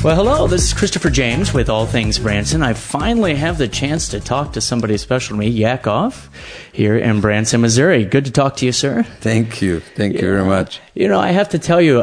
Well, hello, this is Christopher James with All Things Branson. I finally have the chance to talk to somebody special to me, Yakov, here in Branson, Missouri. Good to talk to you, sir. Thank you. Thank you very much. You know, I have to tell you,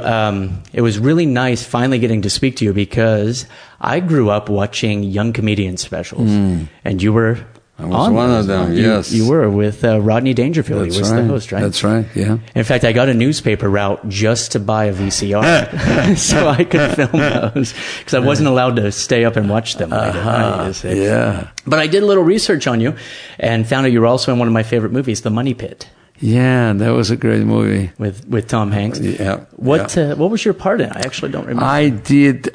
it was really nice finally getting to speak to you because I grew up watching young comedian specials, and you were... I was one of them, yes. You were with Rodney Dangerfield. He was the host, right? That's right, yeah. In fact, I got a newspaper route just to buy a VCR so I could film those because I wasn't allowed to stay up and watch them. Yeah. But I did a little research on you and found out you were also in one of my favorite movies, The Money Pit. Yeah, that was a great movie. With Tom Hanks. Yeah. What was your part in it? I actually don't remember.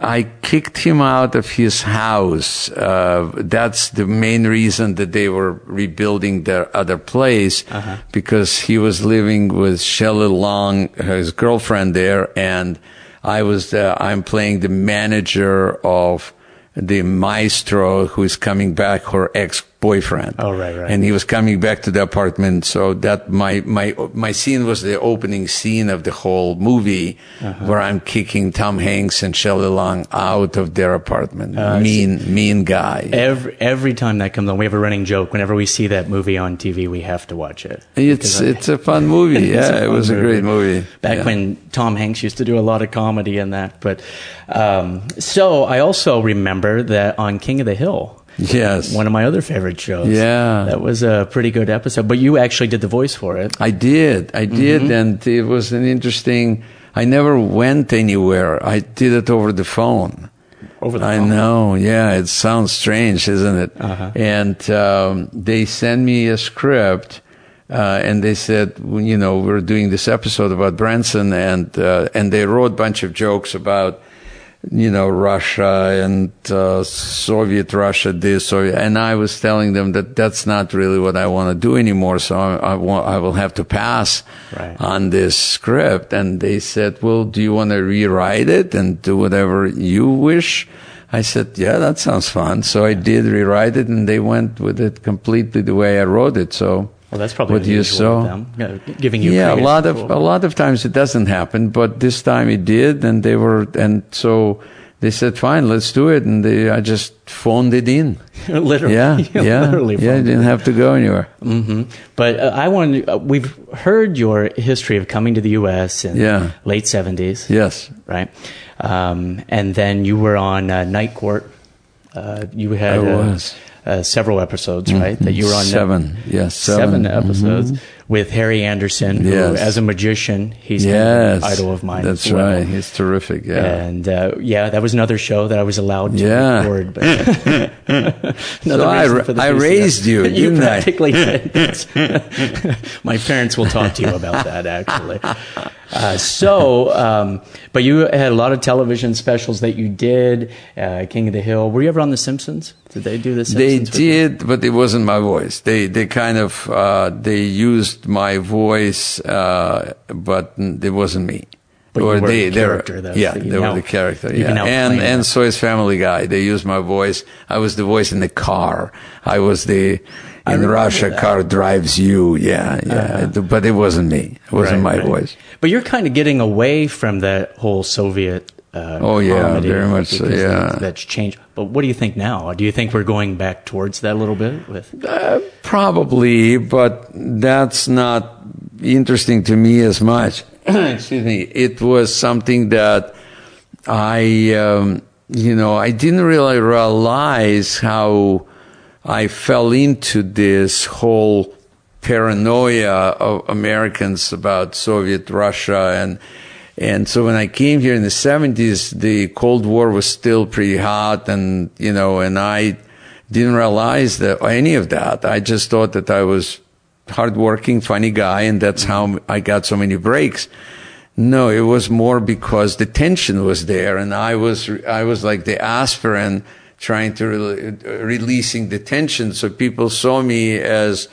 I kicked him out of his house. That's the main reason that they were rebuilding their other place, because he was living with Shelley Long, his girlfriend there, and I'm playing the manager of the maestro who is coming back, her ex-boyfriend. Oh, right. And he was coming back to the apartment. So that my scene was the opening scene of the whole movie, where I'm kicking Tom Hanks and Shelley Long out of their apartment. Mean guy. Every time that comes on, we have a running joke. Whenever we see that movie on TV, we have to watch it. It's a fun movie. Yeah, it was a great movie. Back when Tom Hanks used to do a lot of comedy in that. But so I also remember that on King of the Hill. Yes. One of my other favorite shows. Yeah. That was a pretty good episode. But you actually did the voice for it. I did. And it was an interesting... I never went anywhere. I did it over the phone. Over the phone? I know. Yeah. It sounds strange, isn't it? And they sent me a script. And they said, you know, we're doing this episode about Branson. And they wrote a bunch of jokes about... you know, Russia and Soviet Russia, and I was telling them that that's not really what I want to do anymore. So I will have to pass on this script. And they said, well, do you want to rewrite it and do whatever you wish? I said, yeah, that sounds fun. So I did rewrite it, and they went with it completely the way I wrote it. So. Well, that's probably what you saw. Giving you a lot of times it doesn't happen, but this time it did, and so they said, "Fine, let's do it," and I just phoned it in. Literally, literally, I didn't have to go anywhere. But we've heard your history of coming to the U.S. in late '70s. Yes, right, and then you were on Night Court. You had. I was. Several episodes, right? That you were on. Seven episodes with Harry Anderson, who, as a magician, he's an idol of mine. That's right. He's terrific. Yeah, and that was another show that I was allowed to record. But so I raised you. You practically did. My parents will talk to you about that, actually. But you had a lot of television specials that you did. King of the Hill. Were you ever on The Simpsons? Did they do The Simpsons? They did, but it wasn't my voice. They kind of they used my voice, but it wasn't me. But or you were the character, though. Yeah, they were the character. Yeah, and so is Family Guy. They used my voice. I was the voice in the car. I was the. In Russia, car drives you. Yeah. But it wasn't me. It wasn't my voice. But you're kind of getting away from that whole Soviet comedy, very much so, yeah. That's changed. But what do you think now? Do you think we're going back towards that a little bit? Probably, but that's not interesting to me as much. Excuse me. It was something that I didn't really realize how I fell into this whole paranoia of Americans about Soviet Russia. And so when I came here in the 70s, the Cold War was still pretty hot, and I didn't realize any of that. I just thought that I was hardworking, funny guy, and that's how I got so many breaks. No, it was more because the tension was there, and I was like the aspirin trying to releasing the tension. So people saw me as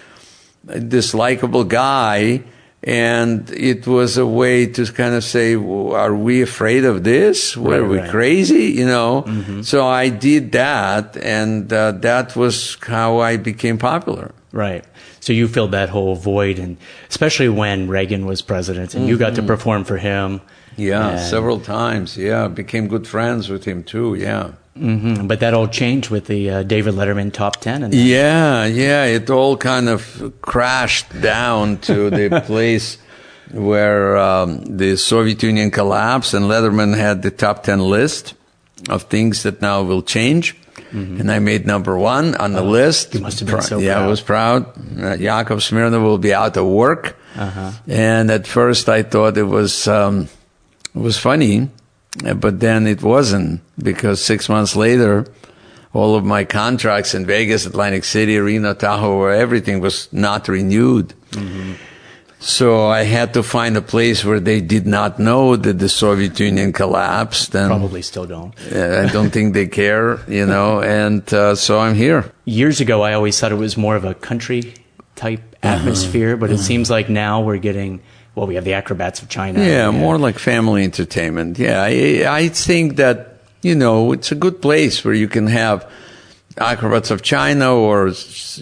this likable guy, and it was a way to kind of say, are we afraid of this? Were we crazy? So I did that, and that was how I became popular. Right. So you filled that whole void, and especially when Reagan was president, and you got to perform for him. Yeah, several times. Yeah, became good friends with him too. Yeah. But that all changed with the David Letterman top 10. And yeah, it all kind of crashed down to the place where the Soviet Union collapsed, and Letterman had the top 10 list of things that now will change. And I made number 1 on the list. You must have been so proud. Yeah, I was proud. Yakov Smirnoff will be out of work. And at first I thought it was funny, but then it wasn't, because 6 months later, all of my contracts in Vegas, Atlantic City, Reno, Tahoe, everything was not renewed. So I had to find a place where they did not know that the Soviet Union collapsed. And probably still don't. I don't think they care, and so I'm here. Years ago, I always thought it was more of a country-type atmosphere, but it seems like now we're getting, we have the Acrobats of China. Yeah, more like family entertainment. Yeah, I think that, it's a good place where you can have Acrobats of China or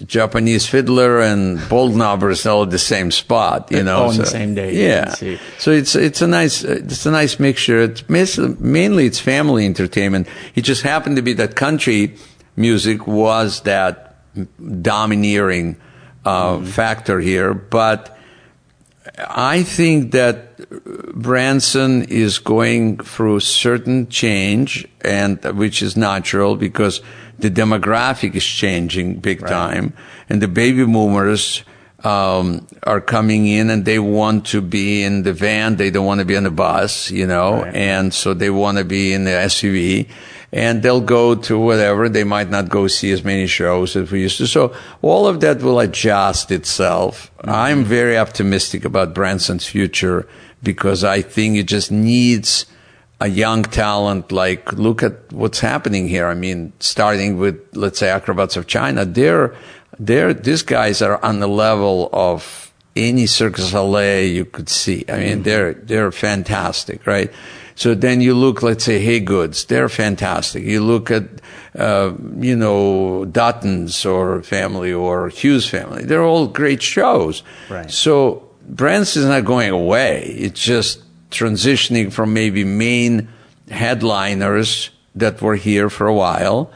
Japanese Fiddler and Bold Knobbers all at the same spot, all on the same day. Yeah. So it's a nice mixture. It's mainly it's family entertainment. It just happened to be that country music was that domineering factor here, but I think that Branson is going through certain change, and which is natural because the demographic is changing big time, and the baby boomers are coming in, and they want to be in the van. They don't want to be on the bus, and so they want to be in the SUV, and they'll go to whatever. They might not go see as many shows as we used to. So all of that will adjust itself. I'm very optimistic about Branson's future, because I think it just needs a young talent. Like, look at what's happening here. I mean, starting with, let's say, Acrobats of China, these guys are on the level of any Circus LA you could see. I mean, they're fantastic, right? So then you look, let's say, Hey Goods, they're fantastic. You look at, Dutton's or family or Hughes family, they're all great shows. Right. So Branson's not going away. It's just transitioning from maybe main headliners that were here for a while,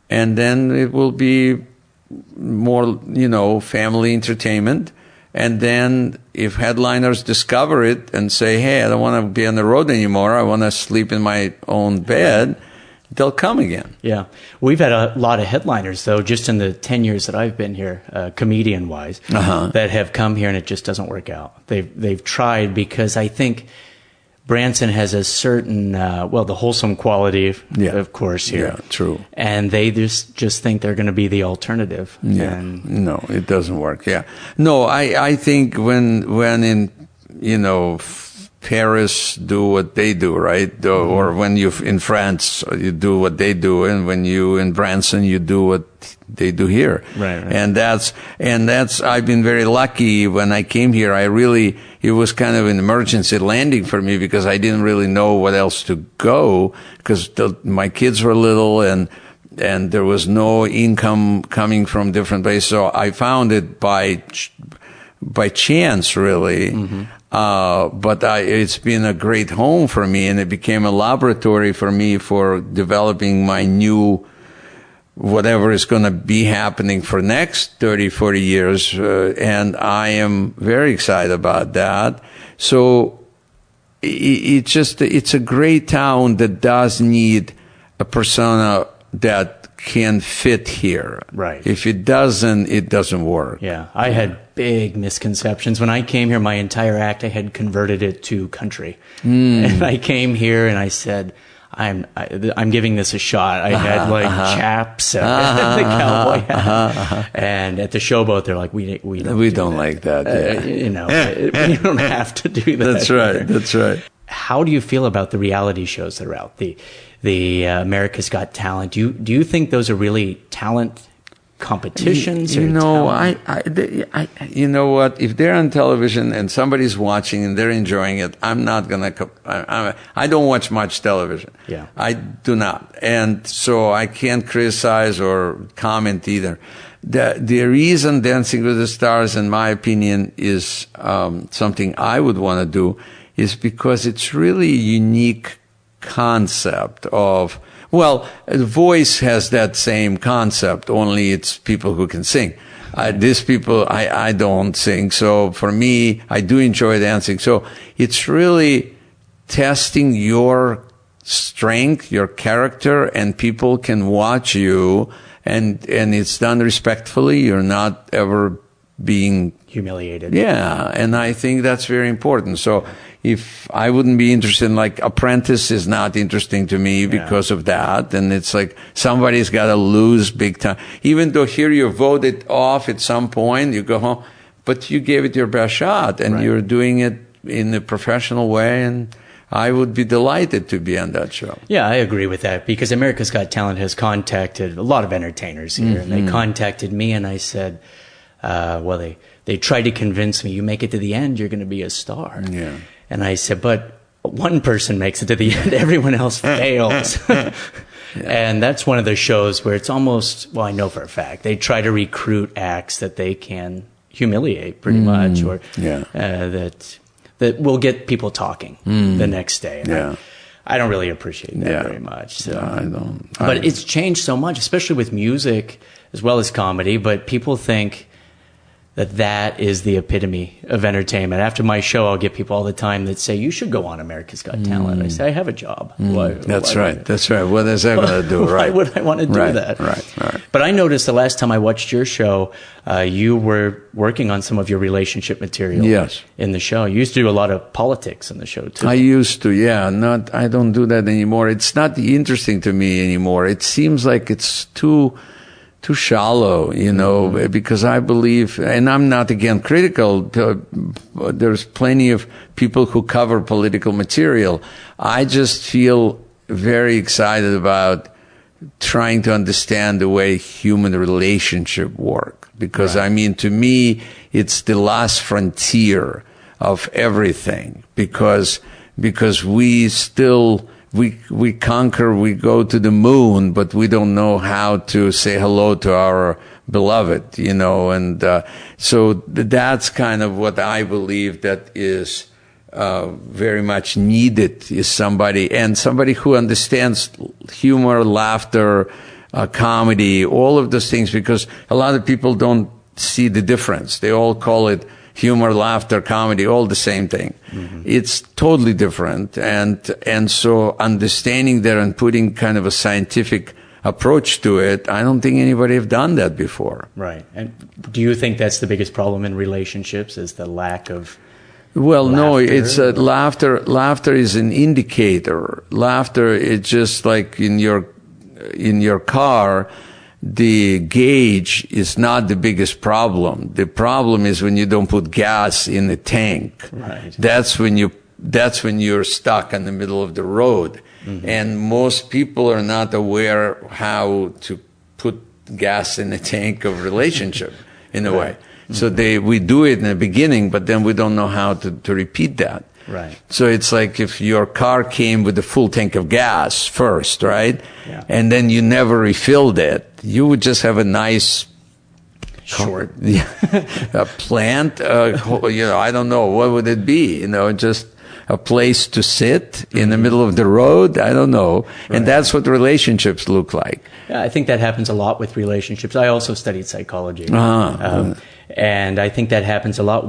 and then it will be more, family entertainment. And then if headliners discover it and say, hey, I don't want to be on the road anymore, I want to sleep in my own bed, they'll come again. Yeah. We've had a lot of headliners, though, just in the 10 years that I've been here, comedian-wise, that have come here and it just doesn't work out. They've tried, because I think Branson has a certain, the wholesome quality, of course, here. Yeah, true. And they just think they're going to be the alternative. Yeah. No, it doesn't work. Yeah. No, I think when in, Paris do what they do, right? Or when you in France, you do what they do, and when you in Branson, you do what they do here. Right. And that's I've been very lucky. When I came here, it was kind of an emergency landing for me, because I didn't really know what else to go, because my kids were little, and there was no income coming from different places. So I found it by chance, really. But it's been a great home for me, and it became a laboratory for me for developing my new, whatever is going to be happening for next 30, 40 years. And I am very excited about that. So it's a great town that does need a persona that can fit here. Right. If it doesn't work. Yeah. I had big misconceptions. When I came here, my entire act, I had converted it to country. And I came here and I said, I'm giving this a shot. I had chaps and the cowboy hat. And at the showboat, they're like, we don't like that. Yeah. You don't have to do that. That's right. That's right. How do you feel about the reality shows that are out? The America's Got Talent. Do you think those are really talent competitions? You know what? If they're on television and somebody's watching and they're enjoying it, I'm not gonna. I don't watch much television. Yeah, I do not, and so I can't criticize or comment either. The reason Dancing with the Stars, in my opinion, is something I would want to do is because it's really a unique concept of, well, the voice has that same concept, only it's people who can sing. These people, I don't sing. So for me, I do enjoy dancing. So it's really testing your strength, your character, and people can watch you, and it's done respectfully. You're not ever being humiliated. Yeah, and I think that's very important. So if I wouldn't be interested in, like, Apprentice is not interesting to me because of that. And it's like somebody's got to lose big time. Even though here you voted off at some point, you go home, but you gave it your best shot, and you're doing it in a professional way. And I would be delighted to be on that show. Yeah, I agree with that, because America's Got Talent has contacted a lot of entertainers here, and they contacted me, and I said, well, they tried to convince me, you make it to the end, you're going to be a star. Yeah. And I said, but one person makes it to the end, everyone else fails. And that's one of the shows where it's almost, well, I know for a fact, they try to recruit acts that they can humiliate pretty much, or that will get people talking the next day. And I don't really appreciate that very much. So. I don't. But it's changed so much, especially with music as well as comedy. But people think that is the epitome of entertainment. After my show, I'll get people all the time that say, you should go on America's Got Talent. I say, I have a job. That's right. That's right. What is that going to do? Why would I want to do that? Right. But I noticed the last time I watched your show, you were working on some of your relationship material in the show. You used to do a lot of politics in the show, too. I used to, I don't do that anymore. It's not interesting to me anymore. It seems like it's too shallow, because I believe, and I'm not, again, critical, there's plenty of people who cover political material. I just feel very excited about trying to understand the way human relationship work. Because, to me, it's the last frontier of everything. Because we still... We conquer, we go to the moon, but we don't know how to say hello to our beloved, and so that's kind of what I believe that is very much needed, is somebody who understands humor, laughter, comedy, all of those things, because a lot of people don't see the difference. They all call it humor, laughter, comedy, all the same thing. It's totally different. And so understanding that and putting kind of a scientific approach to it, I don't think anybody have done that before. Right. And do you think that's the biggest problem in relationships, is the lack of Well, laughter? no, it's laughter. Laughter is an indicator. Laughter is just like in your car. The gauge is not the biggest problem. The problem is when you don't put gas in the tank. Right. That's when you're stuck in the middle of the road. And most people are not aware how to put gas in the tank of relationship in a way. So we do it in the beginning, but then we don't know how to repeat that. Right. So it's like if your car came with a full tank of gas first, right? Yeah. And then you never refilled it, you would just have a nice short a plant, I don't know, what would it be? Just a place to sit in the middle of the road? I don't know. Right. And that's what relationships look like. Yeah, I think that happens a lot with relationships. I also studied psychology. And I think that happens a lot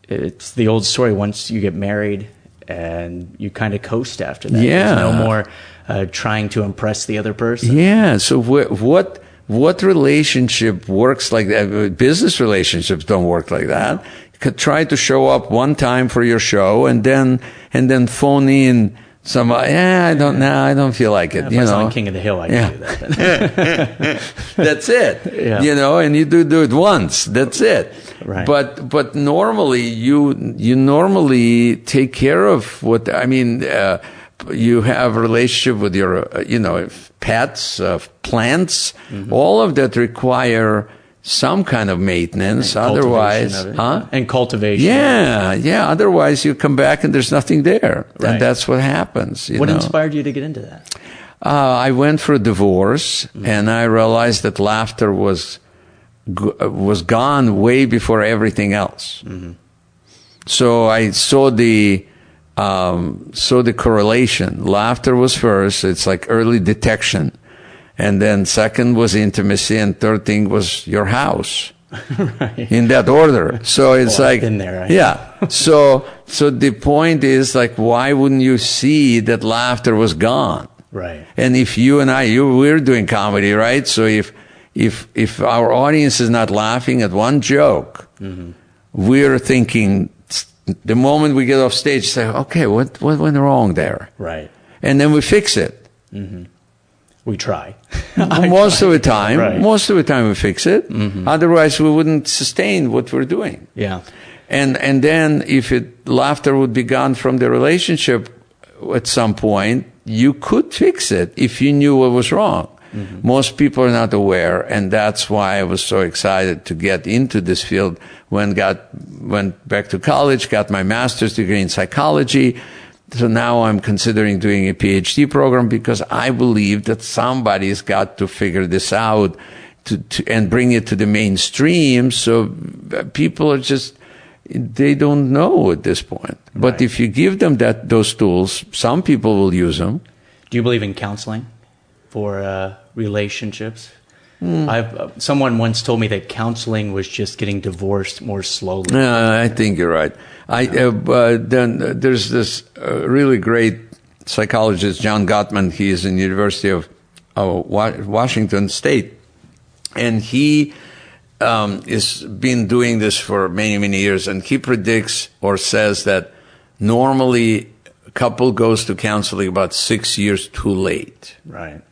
it's the old story, once you get married and you kind of coast after that. Yeah. There's no more trying to impress the other person. Yeah. So what relationship works like that? Business relationships don't work like that. You could try to show up one time for your show and then phone in some, I don't feel like it. If I was on King of the Hill, I could do that. That's it. And you do it once. That's it. Right. But normally you normally take care of you have a relationship with your, pets, plants, all of that require some kind of maintenance. Otherwise, And cultivation. Yeah. Otherwise you come back and there's nothing there. Right. And that's what happens. What inspired you to get into that? I went through a divorce and I realized that laughter was gone way before everything else. So I saw the So the correlation, laughter was first. It's like early detection. And then second was intimacy, and third thing was your house. Right. In that order. So it's like, I've been there, right? yeah. So the point is, like, why wouldn't you see that laughter was gone? Right. And if you and we're doing comedy, right? So if our audience is not laughing at one joke, we're thinking, the moment we get off stage, say, okay, what went wrong there? Right. And then we fix it. We try. Most of the time we fix it. Mm-hmm. Otherwise, we wouldn't sustain what we're doing. Yeah. And then if laughter would be gone from the relationship at some point, you could fix it if you knew what was wrong. Mm-hmm. Most people are not aware, and that's why I was so excited to get into this field. Went back to college, got my master's degree in psychology. So now I'm considering doing a PhD program, because I believe that somebody's got to figure this out and bring it to the mainstream. So people are just, they don't know at this point. Right. But if you give them those tools, some people will use them. Do you believe in counseling for relationships? Someone once told me that counseling was just getting divorced more slowly. I think you're right. Then there's this really great psychologist, John Gottman. He is in the University of Washington State, and he has been doing this for many, many years. And he predicts or says that normally a couple goes to counseling about 6 years too late. Right.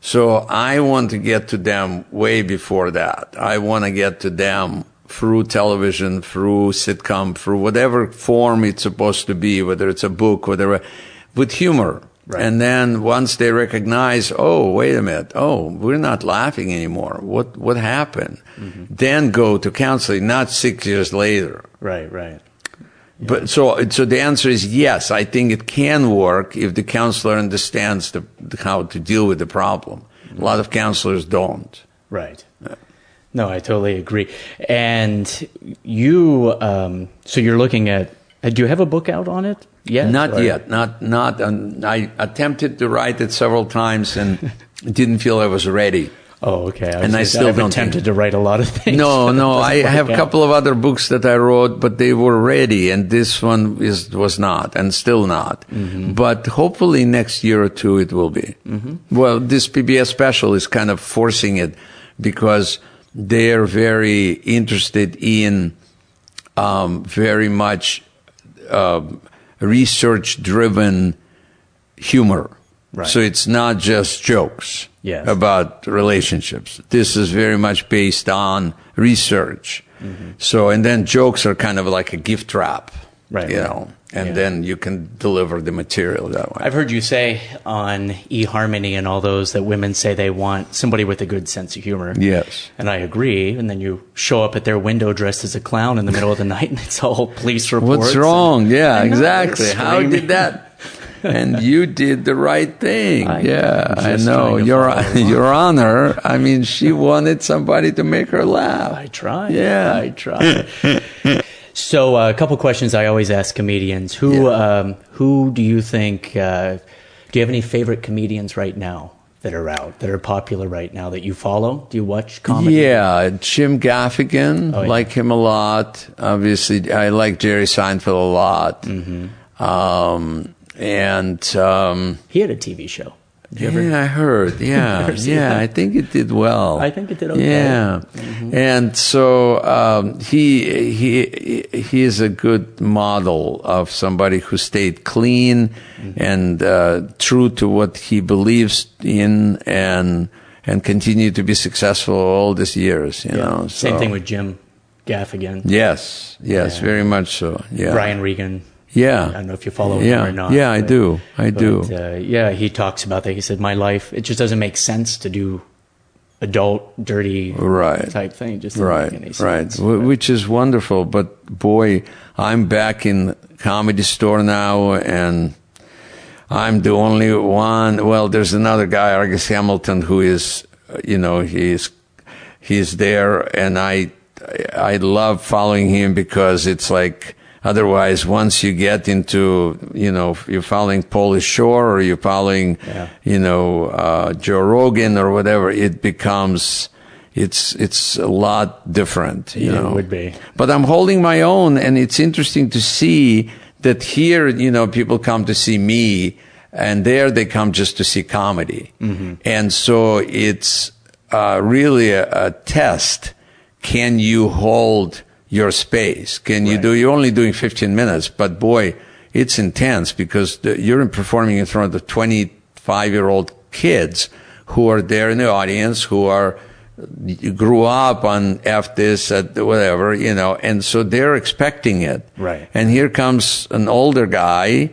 So I want to get to them way before that. I want to get to them through television, through sitcom, through whatever form it's supposed to be, whether it's a book, whatever, with humor. Right. And then once they recognize, oh, wait a minute, oh, we're not laughing anymore. What happened? Mm-hmm. Then go to counseling, not 6 years later. Right, right. Yeah. But so the answer is yes. I think it can work if the counselor understands how to deal with the problem. Mm-hmm. A lot of counselors don't. Right. Yeah. No, I totally agree. And you, so you're looking at, do you have a book out on it yet? Not yet. Not. I attempted to write it several times and didn't feel I was ready. Oh, okay. I've attempted to write a lot of things. No. I have a couple of other books that I wrote, but they were ready, and this one was not, and still not. Mm-hmm. But hopefully next year or two it will be. Mm-hmm. Well, this PBS special is kind of forcing it, because they're very interested in very much research-driven humor. Right. So it's not just jokes about relationships. This is very much based on research. Mm-hmm. So, and then jokes are kind of like a gift wrap, right? You know, and then you can deliver the material that way. I've heard you say on eHarmony and all those that women say they want somebody with a good sense of humor. Yes. And I agree. And then you show up at their window dressed as a clown in the middle of the night, and it's all police reports. What's wrong? Yeah, exactly. How did that? And you did the right thing. I know. Your Honor, I mean, she wanted somebody to make her laugh. I tried. Yeah. I tried. So a couple questions I always ask comedians. Who do you think, do you have any favorite comedians right now that are out, that are popular right now, that you follow? Do you watch comedy? Yeah, Jim Gaffigan, like him a lot. Obviously, I like Jerry Seinfeld a lot. Mm-hmm. And he had a TV show. I heard. Yeah, I think it did well. I think it did okay. Yeah, mm-hmm. And so he is a good model of somebody who stayed clean and true to what he believes in, and continued to be successful all these years. You know. So. Same thing with Jim Gaffigan. Yes, very much so. Yeah, Brian Regan. Yeah. I don't know if you follow him or not. Yeah, I do. He talks about that. He said, my life, it just doesn't make sense to do adult, dirty type thing. Just doesn't make any sense. Which is wonderful. But boy, I'm back in Comedy Store now, and I'm the only one. Well, there's another guy, Argus Hamilton, who is, he's there, and I love following him, because it's like, Otherwise, once you get into, you're following Pauly Shore or you're following, Joe Rogan or whatever, it becomes, it's a lot different, It would be. But I'm holding my own, and it's interesting to see that here, people come to see me, and there they come just to see comedy. Mm-hmm. And so it's really a test. Can you hold your space? Can you you're only doing 15 minutes, but boy, it's intense because you're performing in front of 25-year-old kids who are there in the audience, you grew up on F this, whatever, and so they're expecting it. Right. And here comes an older guy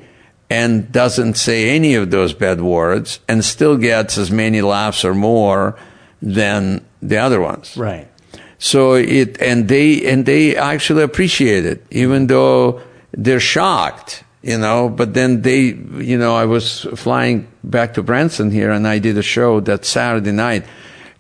and doesn't say any of those bad words and still gets as many laughs or more than the other ones. Right. So they actually appreciate it, even though they're shocked, but then I was flying back to Branson here and I did a show that Saturday night,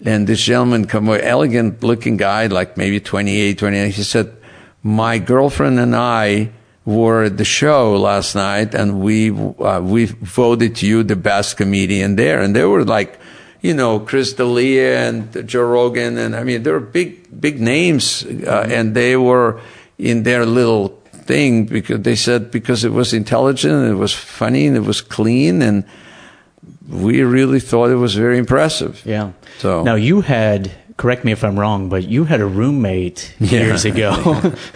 and this gentleman elegant looking guy, like maybe 28, 29, he said, my girlfriend and I were at the show last night and we voted you the best comedian there. And they were like, Chris D'Elia and Joe Rogan, and I mean, they were big names, and they were in their little thing because it was intelligent, and it was funny, and it was clean, and we really thought it was very impressive. Yeah. So now you had, correct me if I'm wrong, but you had a roommate years ago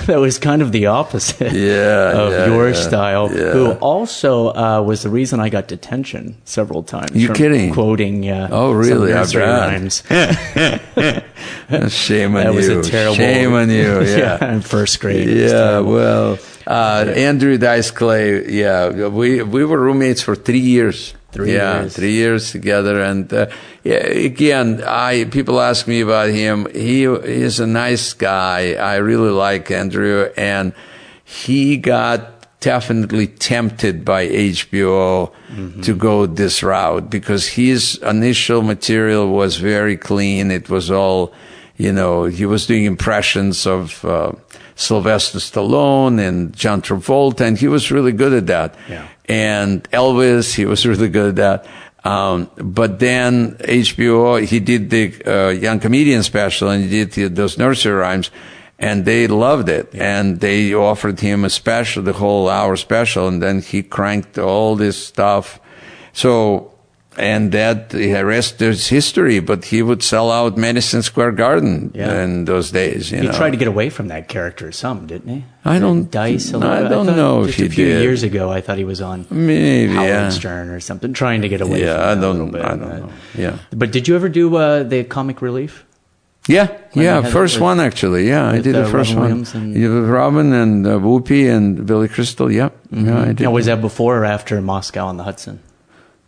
that was kind of the opposite of your style, who also was the reason I got detention several times. You kidding? Quoting really? some nursery rhymes. Shame on that you. Was a terrible, shame on you. Yeah. In first grade. Yeah, well, Andrew Dice Clay, we were roommates for 3 years. 3 years. 3 years together. And again, people ask me about him. He is a nice guy. I really like Andrew. And he got definitely tempted by HBO to go this route because his initial material was very clean. It was all, he was doing impressions of Sylvester Stallone and John Travolta, and he was really good at that. Yeah. And Elvis, he was really good at that. But then HBO, he did the Young Comedian special, and he did those nursery rhymes, and they loved it. Yeah. And they offered him a special, the whole hour special, and then he cranked all this stuff. So, and that the rest is history, but he would sell out Madison Square Garden in those days. He tried to get away from that character some, didn't he? I don't know if he did. Just a few years ago, I thought he was on maybe Howard Stern or something, trying to get away from that I don't know. Yeah. But did you ever do the Comic Relief? Yeah, first one actually. Yeah, I did the first one. With Robin and Whoopi and Billy Crystal. Yeah, yeah, I did. Now, was that before or after Moscow on the Hudson?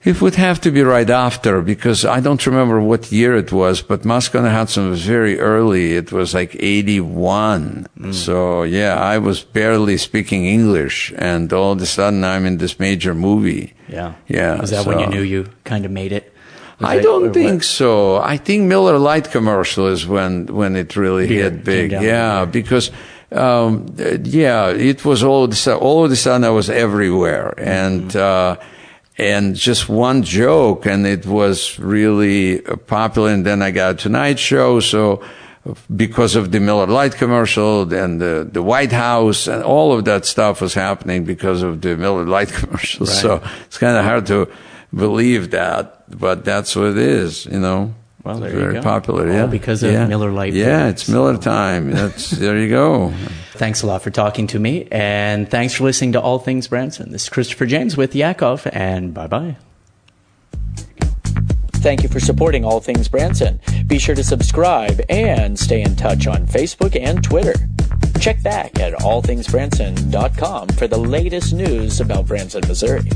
It would have to be right after, because I don't remember what year it was, but Moscow on the Hudson was very early. It was like 81. So, yeah, I was barely speaking English, and all of a sudden I'm in this major movie. Yeah. Yeah. Was that when you knew you kind of made it? I don't think so. I think Miller Lite commercial is when it really hit big. Yeah, because it was all of a sudden I was everywhere, and just one joke, and it was really popular. And then I got a Tonight Show, so because of the Miller Lite commercial and the White House and all of that stuff was happening because of the Miller Lite commercial. Right. So it's kind of hard to believe that, but that's what it is, Well, there you very go. popular, all because of Miller Lite. Yeah, it's Miller time. There you go. Thanks a lot for talking to me, and thanks for listening to All Things Branson. This is Christopher James with Yakov, and bye-bye. Thank you for supporting All Things Branson. Be sure to subscribe and stay in touch on Facebook and Twitter. Check back at allthingsbranson.com for the latest news about Branson, Missouri.